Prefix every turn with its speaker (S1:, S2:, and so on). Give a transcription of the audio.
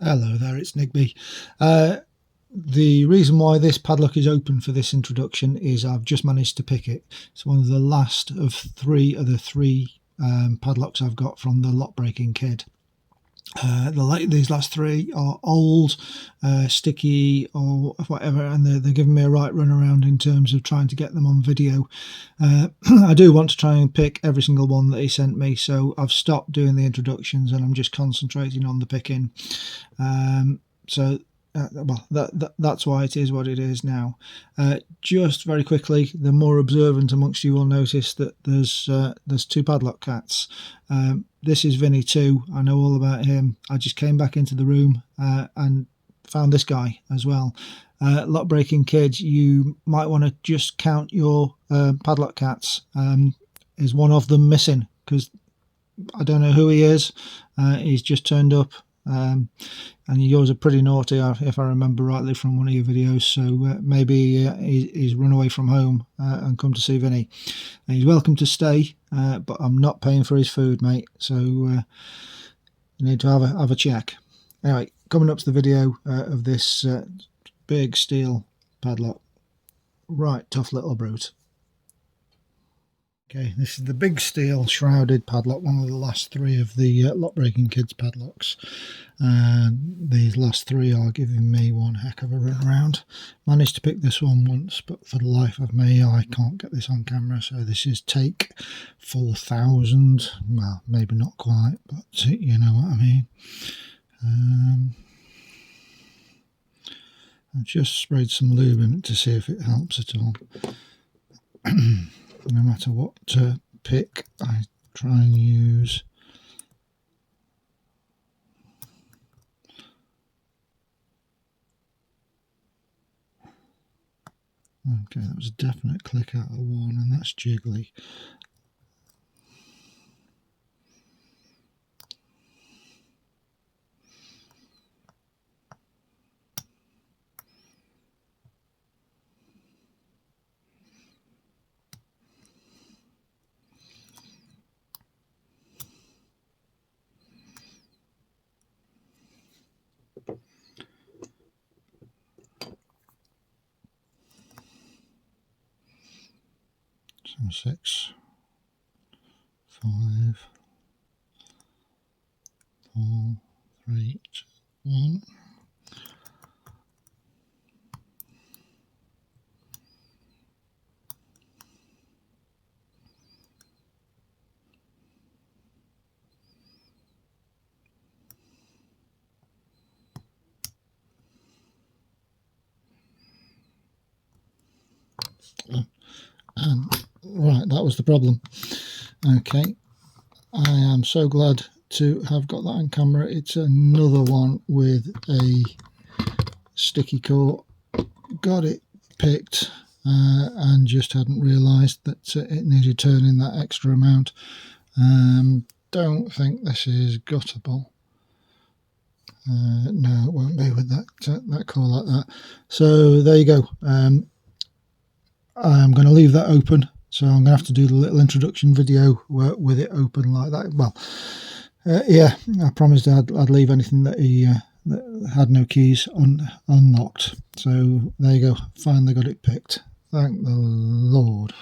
S1: Hello there, it's Nigby. The reason why this padlock is open for this introduction is I've just managed to pick it. It's one of the last of three padlocks I've got from the lock breaking kit. These last three are old, sticky or whatever, and they're giving me a right run around in terms of trying to get them on video. I do want to try and pick every single one that he sent me, so I've stopped doing the introductions and I'm just concentrating on the picking. That's why it is what it is now. Just very quickly, the more observant amongst you will notice that there's two padlock cats. This is Vinny too. I know all about him. I just came back into the room and found this guy as well. Lock breaking kids, you might want to just count your padlock cats. Is one of them missing? Because I don't know who he is. He's just turned up. And yours are pretty naughty, if I remember rightly from one of your videos, so maybe he's run away from home and come to see Vinny. And he's welcome to stay, but I'm not paying for his food, mate, so you need to have a check. Anyway, coming up to the video of this big steel padlock. Right, tough little brute. Okay, this is the big steel shrouded padlock, one of the last three of the lock breaking kids padlocks. And these last three are giving me one heck of a run around. Managed to pick this one once, but for the life of me I can't get this on camera, so this is take 4,000. Well, maybe not quite, but you know what I mean. I've just sprayed some lube in it to see if it helps at all. No matter what to pick, I try and use okay, that was a definite click out of one, and that's jiggly. So 6, 5, 4, 3, 2, 1. Right, that was the problem. Okay, I am so glad to have got that on camera. It's another one with a sticky core. Got it picked and just hadn't realised that it needed turning that extra amount. Don't think this is guttable. No, it won't be with that core like that. So there you go. I'm going to leave that open, so I'm going to have to do the little introduction video with it open like that. Well, yeah, I promised I'd leave anything that he that had no keys unlocked. So there you go, finally got it picked. Thank the Lord.